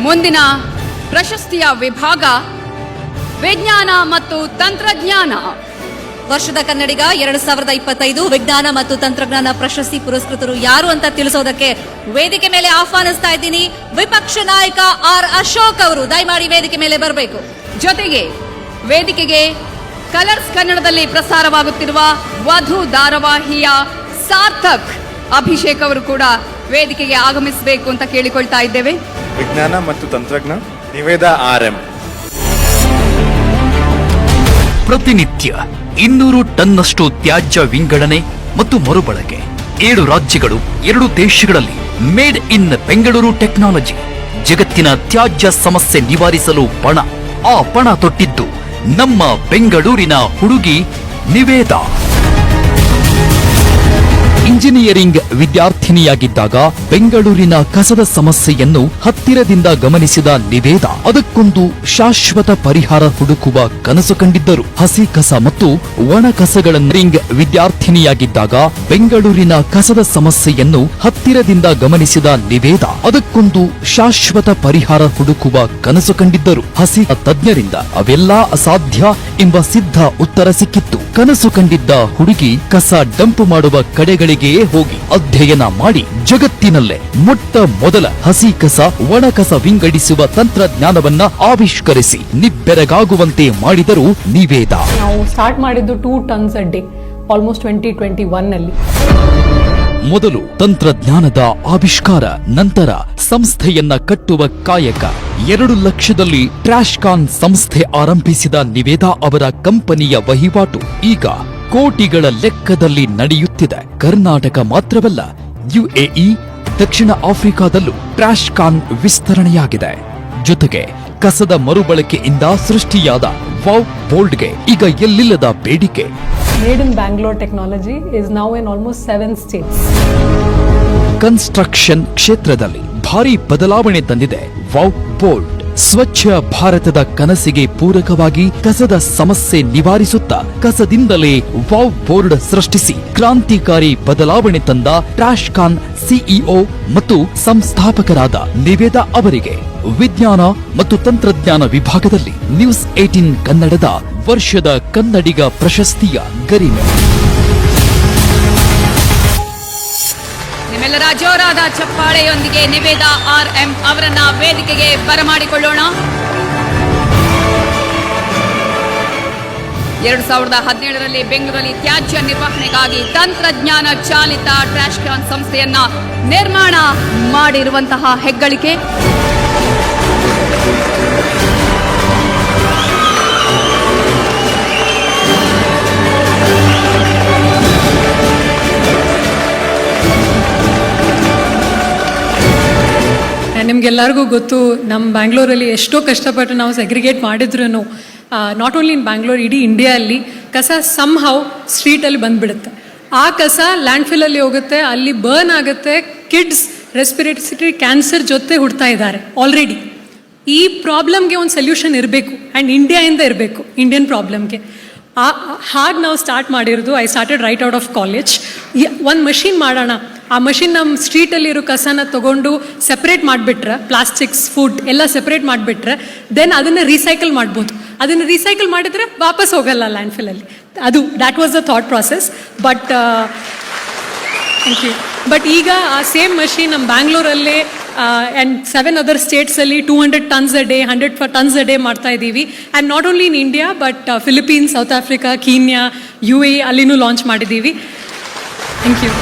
ಮುಂದಿನ ಪ್ರಶಸ್ತಿಯ ವಿಭಾಗ ವಿಜ್ಞಾನ ಮತ್ತು ತಂತ್ರಜ್ಞಾನ. ವರ್ಷದ ಕನ್ನಡಿಗ 2025 ವಿಜ್ಞಾನ ಮತ್ತು ತಂತ್ರಜ್ಞಾನ ಪ್ರಶಸ್ತಿ ಪುರಸ್ಕೃತರು ಯಾರು ಅಂತ ತಿಳಿಸೋದಕ್ಕೆ ವೇದಿಕೆ ಮೇಲೆ ಆಹ್ವಾನಿಸ್ತಾ ಇದ್ದೀನಿ. ವಿಪಕ್ಷ ನಾಯಕ ಆರ್ ಅಶೋಕ್ ಅವರು ದಯಮಾಡಿ ವೇದಿಕೆ ಮೇಲೆ ಬರಬೇಕು. ಜೊತೆಗೆ ವೇದಿಕೆಗೆ ಕಲರ್ಸ್ ಕನ್ನಡದಲ್ಲಿ ಪ್ರಸಾರವಾಗುತ್ತಿರುವ ವಧು ಧಾರಾವಾಹಿಯ ಸಾರ್ಥಕ್ ಅಭಿಷೇಕ್ ಅವರು ಕೂಡ ವೇದಿಕೆಗೆ ಆಗಮಿಸಬೇಕು ಅಂತ ಕೇಳಿಕೊಳ್ತಾ ಇದ್ದೇವೆ. ವಿಜ್ಞಾನ ಮತ್ತು ತಂತ್ರಜ್ಞಾನ ನಿವೇದಾ RM. ಪ್ರತಿನಿತ್ಯ 200 ಟನ್ನಷ್ಟು ತ್ಯಾಜ್ಯ ವಿಂಗಡಣೆ ಮತ್ತು ಮರುಬಳಕೆ. 7 ರಾಜ್ಯಗಳು 2 ದೇಶಗಳಲ್ಲಿ ಮೇಡ್ ಇನ್ ಬೆಂಗಳೂರು ಟೆಕ್ನಾಲಜಿ. ಜಗತ್ತಿನ ತ್ಯಾಜ್ಯ ಸಮಸ್ಯೆ ನಿವಾರಿಸಲು ಆ ಪಣ ತೊಟ್ಟಿದ್ದು ನಮ್ಮ ಬೆಂಗಳೂರಿನ ಹುಡುಗಿ ನಿವೇದಾ. ಇಂಜಿನಿಯರಿಂಗ್ ವಿದ್ಯಾರ್ಥಿನಿಯಾಗಿದ್ದಾಗ ಬೆಂಗಳೂರಿನ ಕಸದ ಸಮಸ್ಯೆಯನ್ನು ಹತ್ತಿರದಿಂದ ಗಮನಿಸಿದ ನಿವೇದಾ ಅದಕ್ಕೊಂದು ಶಾಶ್ವತ ಪರಿಹಾರ ಹುಡುಕುವ ಕನಸು ಕಂಡಿದ್ದರು. ಹಸಿ ಕಸ ಮತ್ತು ಒಣ ಕಸಗಳನ್ನು ವಿದ್ಯಾರ್ಥಿನಿಯಾಗಿದ್ದಾಗ ಬೆಂಗಳೂರಿನ ಕಸದ ಸಮಸ್ಯೆಯನ್ನು ಹತ್ತಿರದಿಂದ ಗಮನಿಸಿದ ನಿವೇದಾ ಅದಕ್ಕೊಂದು ಶಾಶ್ವತ ಪರಿಹಾರ ಹುಡುಕುವ ಕನಸು ಕಂಡಿದ್ದರು. ಹಸಿ ತಜ್ಞರಿಂದ ಅವೆಲ್ಲಾ ಅಸಾಧ್ಯ ಎಂಬ ಸಿದ್ಧ ಉತ್ತರ ಸಿಕ್ಕಿತ್ತು. ಕನಸು ಕಂಡಿದ್ದ ಹುಡುಗಿ ಕಸ ಡಂಪ್ ಮಾಡುವ ಕಡೆಗಳಿಗೆ ಹೋಗಿ ಅಧ್ಯಯನ ಮಾಡಿ ಜಗತ್ತಿನಲ್ಲೇ ಮೊಟ್ಟ ಮೊದಲ ಹಸಿ ಕಸ ಒಣ ಕಸ ವಿಂಗಡಿಸುವ ತಂತ್ರಜ್ಞಾನವನ್ನ ಆವಿಷ್ಕರಿಸಿ ನಿಬ್ಬೆರಗಾಗುವಂತೆ ಮಾಡಿದರು ನಿವೇದಾ. ನಾವು ಸ್ಟಾರ್ಟ್ ಮಾಡಿದ್ದು 2 tons a day ಆಲ್ಮೋಸ್ಟ್ 2021 ನಲ್ಲಿ. ಮೊದಲು ತಂತ್ರಜ್ಞಾನದ ಆವಿಷ್ಕಾರ, ನಂತರ ಸಂಸ್ಥೆಯನ್ನ ಕಟ್ಟುವ ಕಾಯಕ. 2 ಲಕ್ಷದಲ್ಲಿ ಟ್ರಾಶ್ ಕಾನ್ ಸಂಸ್ಥೆ ಆರಂಭಿಸಿದ ನಿವೇದಾ ಅವರ ಕಂಪನಿಯ ವಹಿವಾಟು ಈಗ ಕೋಟಿಗಳ ಲೆಕ್ಕದಲ್ಲಿ ನಡೆಯುತ್ತಿದೆ. ಕರ್ನಾಟಕ ಮಾತ್ರವಲ್ಲ, UAE, ದಕ್ಷಿಣ ಆಫ್ರಿಕಾದಲ್ಲೂ ಟ್ರಾಶ್ ಕಾನ್ ವಿಸ್ತರಣೆಯಾಗಿದೆ. ಜೊತೆಗೆ ಕಸದ ಮರುಬಳಕೆಯಿಂದ ಸೃಷ್ಟಿಯಾದ ವಾವ್ ಬೋಲ್ಡ್ಗೆ ಈಗ ಎಲ್ಲಿಲ್ಲದ ಬೇಡಿಕೆ. Made in Bangalore technology is now in almost 7 states. Construction ಕ್ಷೇತ್ರದಲ್ಲಿ ಭಾರಿ ಬದಲಾವಣೆ ತಂದಿದೆ ವಾವ್ ಬೋಲ್ಡ್. ಸ್ವಚ್ಛ ಭಾರತದ ಕನಸಿಗೆ ಪೂರಕವಾಗಿ ಕಸದ ಸಮಸ್ಯೆ ನಿವಾರಿಸುತ್ತಾ ಕಸದಿಂದಲೇ ವಾವ್ ಬೋರ್ಡ್ ಸೃಷ್ಟಿಸಿ ಕ್ರಾಂತಿಕಾರಿ ಬದಲಾವಣೆ ತಂದ ಟ್ರಾಶ್ ಕಾನ್ CEO ಮತ್ತು ಸಂಸ್ಥಾಪಕರಾದ ನಿವೇದಾ ಅವರಿಗೆ ವಿಜ್ಞಾನ ಮತ್ತು ತಂತ್ರಜ್ಞಾನ ವಿಭಾಗದಲ್ಲಿ ನ್ಯೂಸ್ 18 ಕನ್ನಡದ ವರ್ಷದ ಕನ್ನಡಿಗ ಪ್ರಶಸ್ತಿಯ ಗರಿಮೆ. ನಿಮ್ಮೆಲ್ಲರ ಜೋರಾದ ಚಪ್ಪಾಳೆಯೊಂದಿಗೆ ನಿವೇದಾ RM ಅವರನ್ನ ವೇದಿಕೆಗೆ ಬರಮಾಡಿಕೊಳ್ಳೋಣ. 2017ರಲ್ಲಿ ಬೆಂಗಳೂರಲ್ಲಿ ತ್ಯಾಜ್ಯ ನಿರ್ವಹಣೆಗಾಗಿ ತಂತ್ರಜ್ಞಾನ ಚಾಲಿತ ಟ್ರಾಶ್ ಕಾನ್ ಸಂಸ್ಥೆಯನ್ನ ನಿರ್ಮಾಣ ಮಾಡಿರುವಂತಹ ಹೆಗ್ಗಳಿಕೆ. ನಿಮ್ಗೆಲ್ಲರಿಗೂ ಗೊತ್ತು, ನಮ್ಮ ಬ್ಯಾಂಗ್ಳೂರಲ್ಲಿ ಎಷ್ಟೋ ಕಷ್ಟಪಟ್ಟು ನಾವು ಸೆಗ್ರಿಗೇಟ್ ಮಾಡಿದ್ರು ನಾಟ್ ಓನ್ಲಿ ಇನ್ ಬ್ಯಾಂಗ್ಳೂರ್, ಇಡೀ ಇಂಡಿಯಾದಲ್ಲಿ ಕಸ ಸಮ್ಹೌ ಸ್ಟ್ರೀಟಲ್ಲಿ ಬಂದ್ಬಿಡುತ್ತೆ. ಆ ಕಸ ಲ್ಯಾಂಡ್ಫಿಲ್ಲಲ್ಲಿ ಹೋಗುತ್ತೆ, ಅಲ್ಲಿ ಬರ್ನ್ ಆಗುತ್ತೆ. ಕಿಡ್ಸ್ ರೆಸ್ಪಿರೇಟರಿ ಕ್ಯಾನ್ಸರ್ ಜೊತೆ ಹುಡ್ತಾ ಇದ್ದಾರೆ ಆಲ್ರೆಡಿ. ಈ ಪ್ರಾಬ್ಲಮ್ಗೆ ಒಂದು ಸೊಲ್ಯೂಷನ್ ಇರಬೇಕು, ಆ್ಯಂಡ್ ಇಂಡಿಯಾಯಿಂದ ಇರಬೇಕು, ಇಂಡಿಯನ್ ಪ್ರಾಬ್ಲಮ್ಗೆ. ಹಾಗೆ ನಾವು ಸ್ಟಾರ್ಟ್ ಮಾಡಿರೋದು. I started right out of college. ಒಂದು ಮಷೀನ್ ಮಾಡೋಣ. ಆ ಮಷಿನ್ ನಮ್ಮ ಸ್ಟ್ರೀಟಲ್ಲಿರೋ ಕಸನ ತೊಗೊಂಡು ಸೆಪ್ರೇಟ್ ಮಾಡಿಬಿಟ್ರೆ, ಪ್ಲಾಸ್ಟಿಕ್ಸ್, ಫುಡ್ ಎಲ್ಲ ಸೆಪ್ರೇಟ್ ಮಾಡಿಬಿಟ್ರೆ ದೆನ್ ಅದನ್ನು ರೀಸೈಕಲ್ ಮಾಡ್ಬೋದು. ಅದನ್ನು ರೀಸೈಕಲ್ ಮಾಡಿದರೆ ವಾಪಸ್ ಹೋಗಲ್ಲ ಲ್ಯಾಂಡ್ಫಿಲ್ಲಲ್ಲಿ. That was the thought process. But thank you. But ಈಗ ಆ ಸೇಮ್ ಮಷೀನ್ ನಮ್ಮ ಬ್ಯಾಂಗ್ಳೂರಲ್ಲೇ ಆ್ಯಂಡ್ 7 ಅದರ್ ಸ್ಟೇಟ್ಸಲ್ಲಿ 200 tons a day, 100 tons a day ಮಾಡ್ತಾ ಇದ್ದೀವಿ. And not only in India but Philippines, South Africa, Kenya, UAE ಅಲ್ಲಿನೂ ಲಾಂಚ್ ಮಾಡಿದ್ದೀವಿ. Thank you.